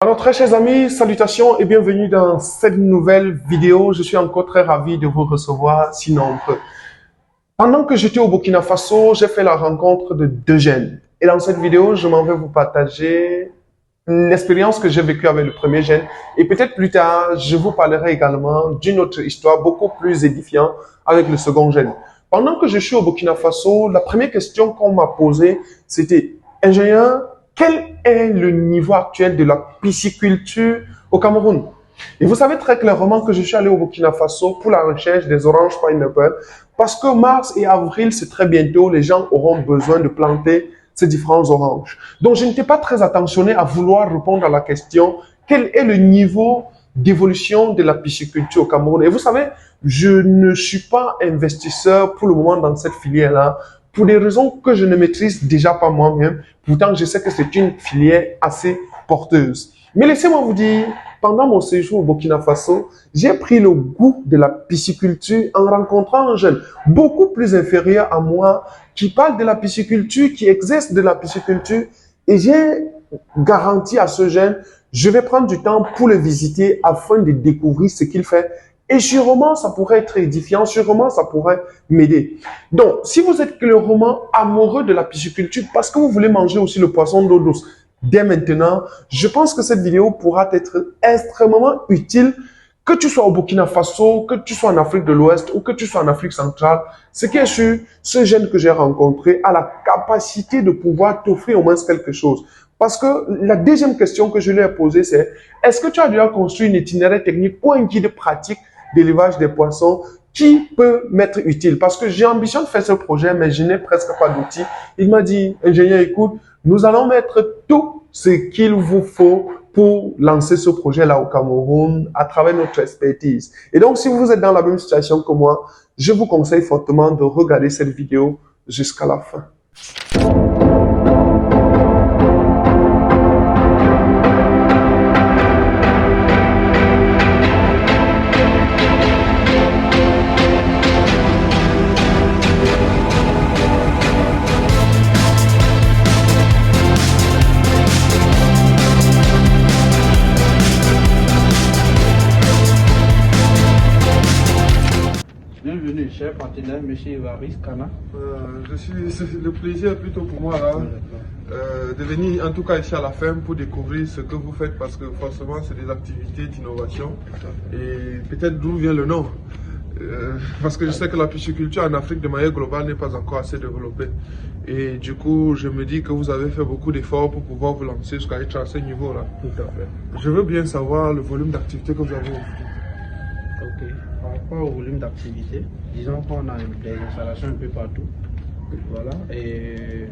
Alors, très chers amis, salutations et bienvenue dans cette nouvelle vidéo. Je suis encore très ravi de vous recevoir si nombreux. Pendant que j'étais au Burkina Faso, j'ai fait la rencontre de deux jeunes. Et dans cette vidéo, je m'en vais vous partager l'expérience que j'ai vécue avec le premier jeune. Et peut-être plus tard, je vous parlerai également d'une autre histoire beaucoup plus édifiante avec le second jeune. Pendant que je suis au Burkina Faso, la première question qu'on m'a posée, c'était « Ingénieur, quel est le niveau actuel de la pisciculture au Cameroun ?» Et vous savez très clairement que je suis allé au Burkina Faso pour la recherche des oranges pineapple parce que mars et avril, c'est très bientôt, les gens auront besoin de planter ces différentes oranges. Donc, je n'étais pas très attentionné à vouloir répondre à la question « Quel est le niveau d'évolution de la pisciculture au Cameroun ?» Et vous savez, je ne suis pas investisseur pour le moment dans cette filière-là pour des raisons que je ne maîtrise déjà pas moi-même. Pourtant, je sais que c'est une filière assez porteuse. Mais laissez-moi vous dire, pendant mon séjour au Burkina Faso, j'ai pris le goût de la pisciculture en rencontrant un jeune beaucoup plus inférieur à moi qui parle de la pisciculture, qui exerce de la pisciculture. Et j'ai garanti à ce jeune, je vais prendre du temps pour le visiter afin de découvrir ce qu'il fait. Et sûrement, ça pourrait être édifiant, sûrement, ça pourrait m'aider. Donc, si vous êtes clairement amoureux de la pisciculture parce que vous voulez manger aussi le poisson d'eau douce dès maintenant, je pense que cette vidéo pourra être extrêmement utile, que tu sois au Burkina Faso, que tu sois en Afrique de l'Ouest ou que tu sois en Afrique centrale. Ce qui est sûr, ce jeune que j'ai rencontré a la capacité de pouvoir t'offrir au moins quelque chose. Parce que la deuxième question que je lui ai posée, c'est est-ce que tu as déjà construit une itinéraire technique ou un guide pratique d'élevage des poissons qui peut m'être utile? Parce que j'ai ambition de faire ce projet, mais je n'ai presque pas d'outils. Il m'a dit, ingénieur, écoute, nous allons mettre tout ce qu'il vous faut pour lancer ce projet-là au Cameroun à travers notre expertise. Et donc, si vous êtes dans la même situation que moi, je vous conseille fortement de regarder cette vidéo jusqu'à la fin. Bienvenue, cher partenaire, M. Évariste Kana. C'est le plaisir plutôt pour moi là, de venir en tout cas ici à la ferme pour découvrir ce que vous faites parce que forcément c'est des activités d'innovation et peut-être d'où vient le nom. Parce que je sais que la pisciculture en Afrique de manière globale n'est pas encore assez développée. Et du coup, je me dis que vous avez fait beaucoup d'efforts pour pouvoir vous lancer jusqu'à être à ce niveau-là. Tout à fait. Je veux bien savoir le volume d'activité que vous avez aujourd'hui. Ok. Par rapport au volume d'activité, disons qu'on a des installations un peu partout. Voilà. Et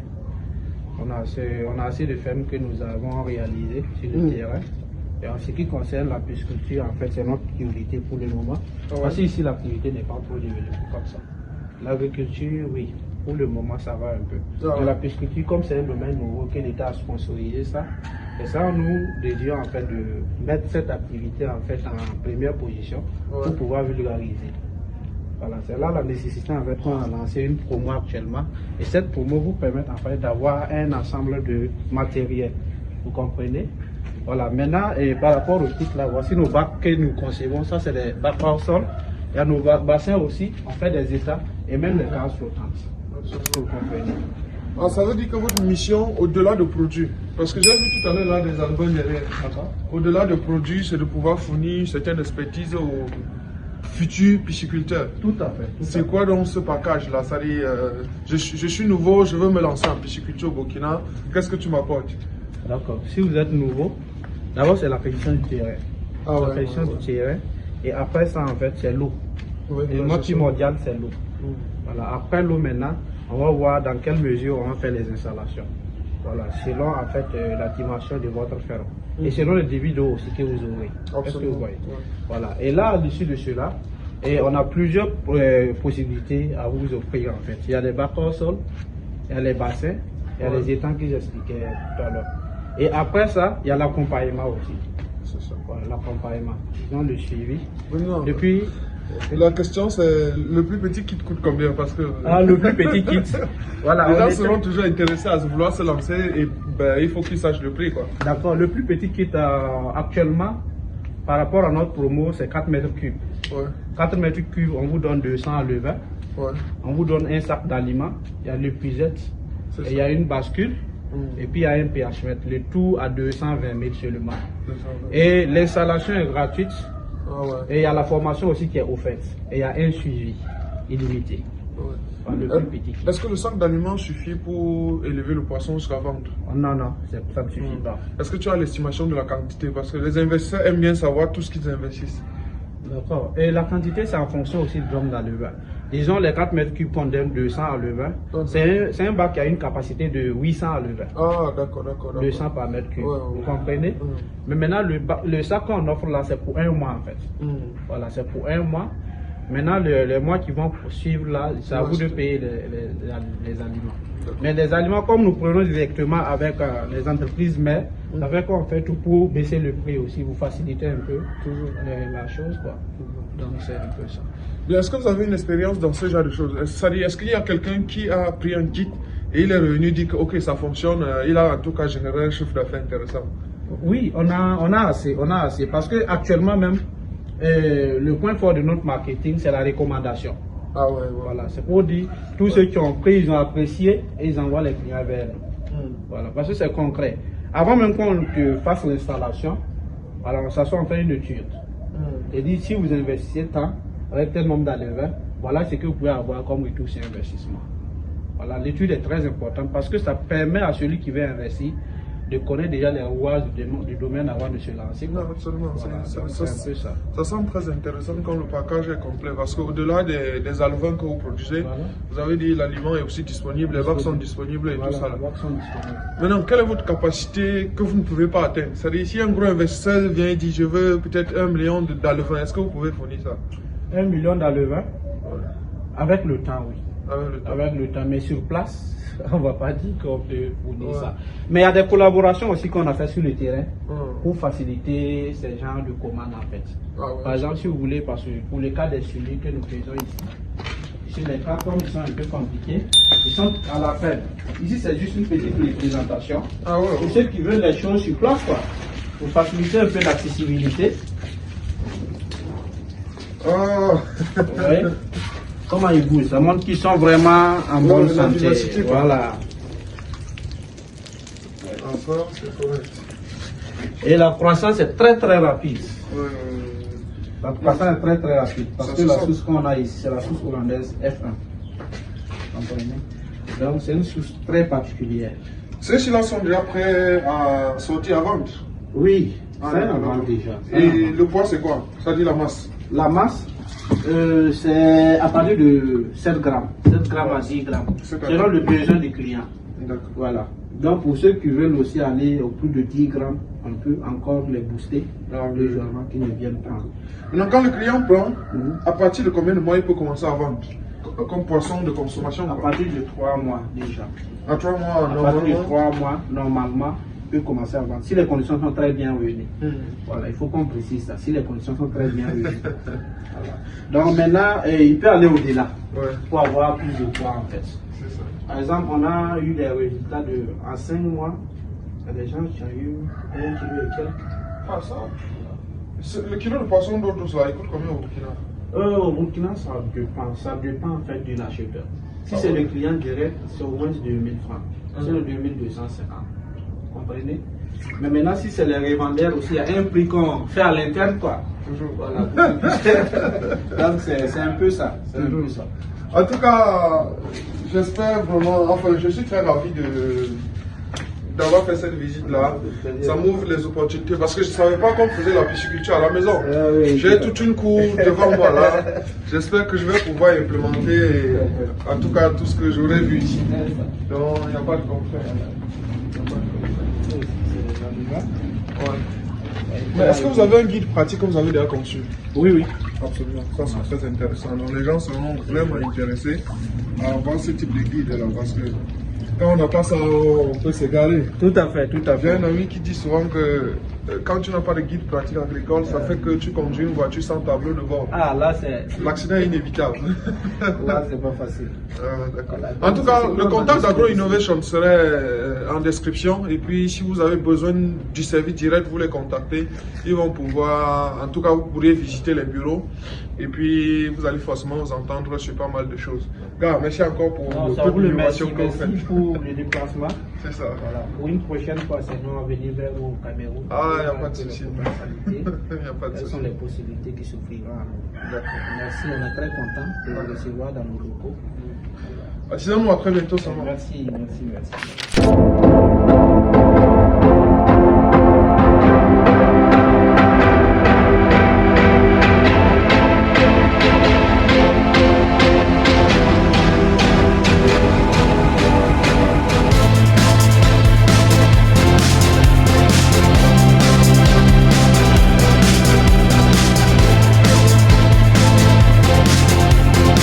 on a assez de fermes que nous avons réalisées sur le terrain. Et en ce qui concerne la pisciculture, en fait, c'est notre priorité pour le moment. Parce que ici, l'activité n'est pas trop développée comme ça. L'agriculture, oui, pour le moment, ça va un peu. Mais la pisciculture, comme c'est un domaine nouveau que l'État a sponsorisé ça, et ça, nous dédions en fait de mettre cette activité en fait en première position pour pouvoir vulgariser. Voilà, c'est là la nécessité en fait qu'on a lancé une promo actuellement. Et cette promo vous permet en fait d'avoir un ensemble de matériel. Vous comprenez? Voilà, maintenant, et par rapport au kit là, voici nos bacs que nous concevons. Ça, c'est des bacs hors sol. Il y a nos bassins aussi, on fait des états et même les cases flottantes. Vous comprenez? Ah, ça veut dire que votre mission, au-delà de produits, parce que j'ai vu tout à l'heure là des albums derrière, au-delà de produits, c'est de pouvoir fournir certaines expertises aux futurs pisciculteurs. Tout à fait. C'est quoi donc ce package-là? Ça dit, je suis nouveau, je veux me lancer en pisciculture au Burkina. Qu'est-ce que tu m'apportes? D'accord. Si vous êtes nouveau, d'abord c'est l'affection du terrain. L'affection du terrain. Et après ça, en fait, c'est l'eau. Et le mot primordial, c'est l'eau. Voilà. Après l'eau, maintenant, on va voir dans quelle mesure on va faire les installations. Voilà. Selon, en fait, la dimension de votre ferme. Et selon le débit d'eau aussi que vous aurez. Est-ce que vous voyez? Voilà. Et là, au-dessus de cela, et on a plusieurs possibilités à vous offrir, en fait. Il y a des bacs au sol, il y a les bassins, il y a les étangs que j'expliquais tout à l'heure. Et après ça, il y a l'accompagnement aussi. C'est ça. Voilà, l'accompagnement. Ils ont le suivi. Non. Depuis. La question c'est le plus petit kit coûte combien? Parce que le plus petit kit. Voilà. Les gens seront toujours intéressés à vouloir se lancer et ben, il faut qu'il sache le prix, quoi. D'accord, le plus petit kit actuellement, par rapport à notre promo, c'est 4 mètres cubes. Ouais. 4 mètres cubes, on vous donne 200 à levain. Ouais. On vous donne un sac d'aliments, il y a l'épuisette, il y a une bascule, et puis il y a un pH mètre. Le tout à 220 000 seulement. 220. Et l'installation est gratuite. Ah ouais. Et il y a la formation aussi qui est offerte. Et il y a un suivi illimité. Ouais. Par le plus petit kit. Est-ce que le sac d'aliments suffit pour élever le poisson jusqu'à vendre? Non, non, ça ne suffit pas. Est-ce que tu as l'estimation de la quantité? Parce que les investisseurs aiment bien savoir tout ce qu'ils investissent. D'accord. Et la quantité, c'est en fonction aussi du nombre d'enleveurs. Disons, les 4 mètres cubes qu'on donne 200 enleveurs. C'est un bac qui a une capacité de 800 enleveurs. Ah, d'accord. 200 par mètre cube. Ouais. Vous comprenez? Mais maintenant, le sac qu'on offre là, c'est pour un mois en fait. Voilà, c'est pour un mois. Maintenant, les mois qui vont suivre là, c'est à vous de payer les aliments. Mais les aliments, comme nous prenons directement avec les entreprises mères, ça fait qu'on fait tout pour baisser le prix aussi, vous faciliter un peu la chose, quoi. Donc c'est un peu ça. Est-ce que vous avez une expérience dans ce genre de choses? C'est-à-dire, est-ce qu'il y a quelqu'un qui a pris un kit et il est revenu dire que ok, ça fonctionne, il a en tout cas généré un chiffre d'affaires intéressant? Oui, on a assez, parce que actuellement même, le point fort de notre marketing, c'est la recommandation. Ah ouais. Voilà, c'est pour dire, tous ceux qui ont pris, ils ont apprécié et ils envoient les clients vers nous. Voilà, parce que c'est concret. Avant même qu'on fasse l'installation, voilà, on s'assoit, on fait une étude. Et dit, si vous investissez tant, avec tel nombre d'enleveurs, voilà ce que vous pouvez avoir comme retour sur investissement. Voilà, l'étude est très importante parce que ça permet à celui qui veut investir de connaître déjà les rouages du domaine avant de se lancer. Non, absolument. Voilà, C'est un peu ça. Ça semble très intéressant quand le package est complet parce qu'au-delà des alevins que vous produisez, vous avez dit l'aliment est aussi disponible, les bacs sont disponibles et tout ça. Les bacs sont disponibles. Maintenant, quelle est votre capacité que vous ne pouvez pas atteindre? C'est-à-dire, si un gros investisseur vient et dit je veux peut-être 1 million d'alevins, est-ce que vous pouvez fournir ça? 1 million d'enlevins? Avec le temps, oui. Avec le temps, mais sur place, on ne va pas dire qu'on peut fournir ça. Mais il y a des collaborations aussi qu'on a fait sur le terrain pour faciliter ces genres de commandes en fait. Par exemple, si vous voulez, parce que pour les cas des suivis que nous faisons ici les cas comme ils sont un peu compliqués, ils sont à la fin. Ici, c'est juste une petite présentation. Pour ceux qui veulent les choses sur place, quoi, pour faciliter un peu l'accessibilité. Ouais. Comment ils bougent? Ça montre qu'ils sont vraiment en bonne santé. Voilà. Encore, c'est correct. Et la croissance est très rapide. La croissance est très rapide. Parce que la sauce qu'on a ici, c'est la sauce hollandaise F1. Comprenez? Donc c'est une sauce très particulière. Ceux-là sont déjà prêts à sortir à vendre? Oui, c'est à vendre déjà. Et le poids c'est quoi? Ça dit la masse? La masse, c'est à partir de 7 grammes. 7 grammes à 10 grammes. Selon le besoin du client. Voilà. Donc pour ceux qui veulent aussi aller au plus de 10 grammes, on peut encore les booster légèrement qui ne viennent pas. Maintenant quand le client prend, à partir de combien de mois il peut commencer à vendre? Comme poisson de consommation? À partir de 3 mois déjà. À 3 mois, normalement? À partir de 3 mois, normalement, peut commencer à vendre. Si les conditions sont très bien réunies. Voilà, il faut qu'on précise ça. Si les conditions sont très bien réunies. Voilà. Donc maintenant, il peut aller au-delà pour avoir plus de poids en fait. Par exemple, on a eu des résultats en 5 mois. Il y a des gens qui ont eu 1 kilo et quelques. Ah ça? Le kilo de poisson d'eau douce là, il coûte combien au Burkina? Au Burkina, ça dépend en fait de l'acheteur. Si c'est le client direct, c'est au moins 2000 francs. C'est le 2250. Comprenez? Mais maintenant, si c'est les revendeurs aussi, il y a un prix qu'on fait à l'interne, quoi. Toujours. Voilà. Donc, c'est un peu ça. C'est un peu ça. En tout cas, j'espère vraiment, enfin, je suis très ravi d'avoir fait cette visite-là. Ça m'ouvre les opportunités parce que je ne savais pas qu'on faisait la pisciculture à la maison. J'ai toute une cour devant moi là. J'espère que je vais pouvoir implémenter, en tout cas, tout ce que j'aurais vu ici. Donc, il n'y a pas de contraire. Mais est-ce que vous avez un guide pratique que vous avez déjà conçu? Oui. Absolument, ça c'est très intéressant. Donc les gens seront vraiment intéressés à avoir ce type de guide là parce que quand on n'a pas ça, on peut s'égarer. Tout à fait. J'ai un ami qui dit souvent que quand tu n'as pas de guide pratique agricole, ça fait que tu conduis une voiture sans tableau de bord. Ah, là, c'est... L'accident est inévitable. Là, c'est pas facile. Ah, d'accord. Voilà. En tout cas, le contact d'Agro ici. Innovation serait en description. Et puis, si vous avez besoin du service direct, vous les contactez. Ils vont pouvoir, en tout cas, vous pourriez visiter les bureaux. Et puis, vous allez forcément vous entendre sur pas mal de choses. Gars, merci encore pour toute l'innovation que vous merci faites. pour le déplacement. C'est ça. Voilà. Pour une prochaine fois, c'est nous à venir vers nous au Cameroun. Ah, il n'y a pas de souci. Il Il n'y a pas de Quelles souci. sont les possibilités qui s'offriront à nous. Merci, on est très content de vous recevoir dans nos locaux. Sinon, nous, à très bientôt, ça va. Merci.